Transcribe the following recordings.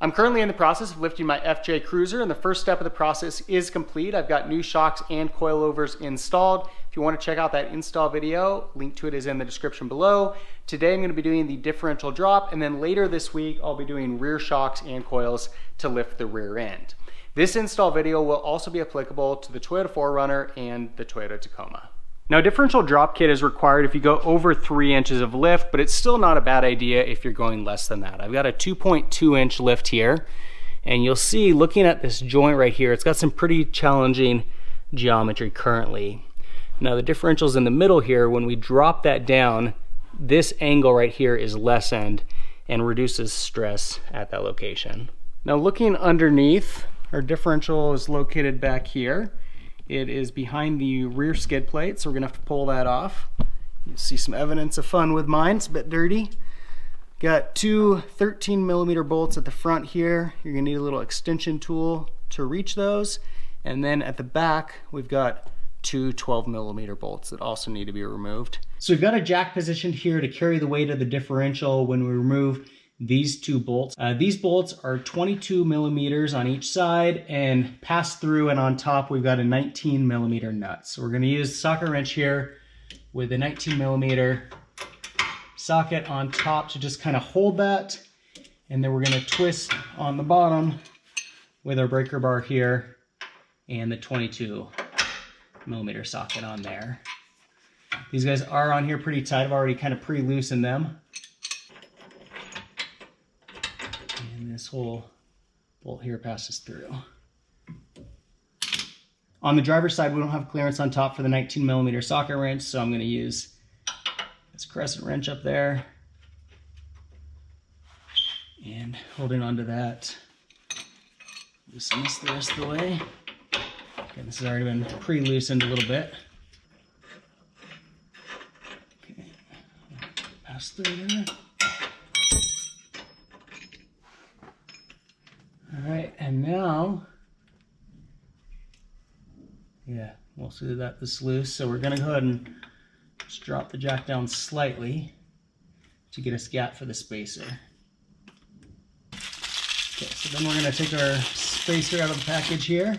I'm currently in the process of lifting my FJ Cruiser, and the first step of the process is complete. I've got new shocks and coilovers installed. If you want to check out that install video, link to it is in the description below. Today I'm going to be doing the differential drop, and then later this week I'll be doing rear shocks and coils to lift the rear end. This install video will also be applicable to the Toyota 4Runner and the Toyota Tacoma. Now, differential drop kit is required if you go over 3 inches of lift, but it's still not a bad idea if you're going less than that. I've got a 2.2 inch lift here, and you'll see looking at this joint right here, it's got some pretty challenging geometry currently. Now the differential's in the middle here. When we drop that down, this angle right here is lessened and reduces stress at that location. Now looking underneath, our differential is located back here. It is behind the rear skid plate, so we're gonna have to pull that off. You see some evidence of fun with mine. It's a bit dirty. Got two 13mm bolts at the front here. You're gonna need a little extension tool to reach those. And then at the back, we've got two 12mm bolts that also need to be removed. So we've got a jack positioned here to carry the weight of the differential when we remove these two bolts. These bolts are 22mm on each side and pass through, and on top we've got a 19mm nut. So we're going to use socket wrench here with a 19mm socket on top to just kind of hold that, and then we're going to twist on the bottom with our breaker bar here and the 22mm socket on there. These guys are on here pretty tight. I've already kind of pre-loosened them. And this whole bolt here passes through. On the driver's side, we don't have clearance on top for the 19mm socket wrench, so I'm going to use this crescent wrench up there. And holding onto that, loosen this the rest of the way. Okay, this has already been pre-loosened a little bit. Okay, pass through there. All right, and now, yeah, we'll see that this is loose. So we're gonna go ahead and just drop the jack down slightly to get us gap for the spacer. Okay, so then we're gonna take our spacer out of the package here.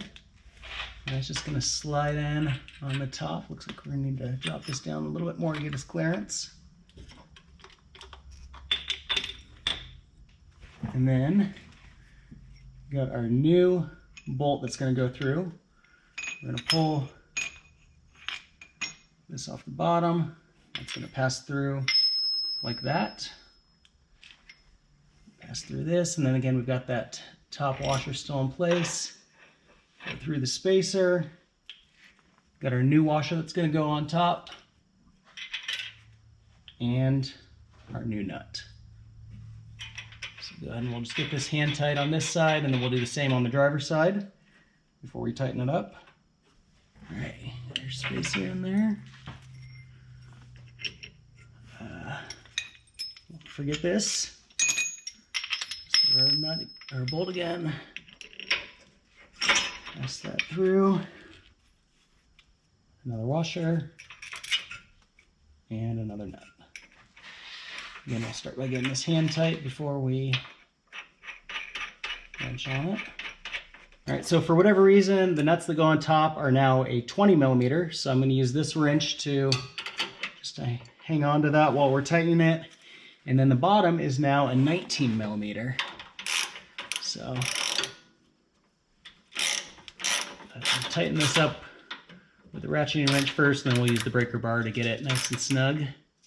And it's just gonna slide in on the top. Looks like we're gonna need to drop this down a little bit more to get us clearance. And then got our new bolt that's going to go through. We're going to pull this off the bottom. It's going to pass through like that. Pass through this, and then again we've got that top washer still in place. Go through the spacer. Got our new washer that's going to go on top. And our new nut. Go ahead and we'll just get this hand tight on this side, and then we'll do the same on the driver's side before we tighten it up. All right, there's spacer in there. Don't forget this. Just our nut, our bolt again. Pass that through. Another washer and another nut. Again, we'll start by getting this hand tight before we wrench on it. All right, so for whatever reason, the nuts that go on top are now a 20mm, so I'm going to use this wrench to just hang on to that while we're tightening it. And then the bottom is now a 19mm. So I'll tighten this up with the ratcheting wrench first, and then we'll use the breaker bar to get it nice and snug.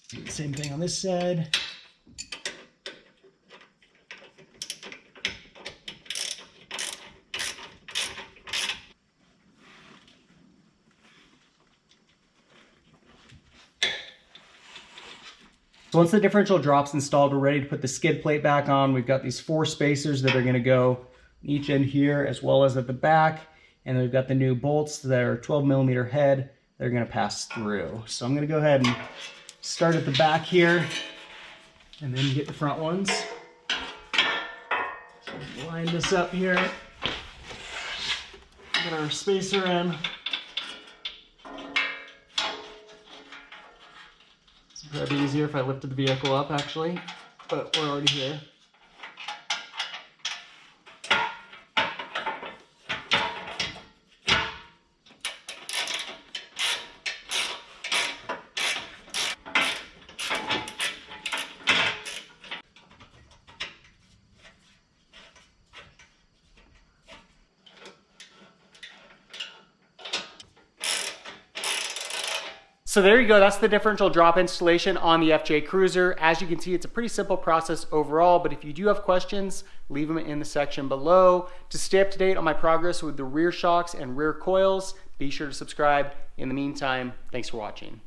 Do the same thing on this side. So once the differential drop's installed, we're ready to put the skid plate back on. We've got these 4 spacers that are going to go each end here as well as at the back. And then we've got the new bolts that are 12mm head that are going to pass through. So I'm going to go ahead and start at the back here and then get the front ones. So line this up here. Get our spacer in. It'd be easier if I lifted the vehicle up, actually, but we're already here. So there you go, that's the differential drop installation on the FJ Cruiser. As you can see, it's a pretty simple process overall, but if you do have questions, leave them in the section below. To stay up to date on my progress with the rear shocks and rear coils, be sure to subscribe. In the meantime, thanks for watching.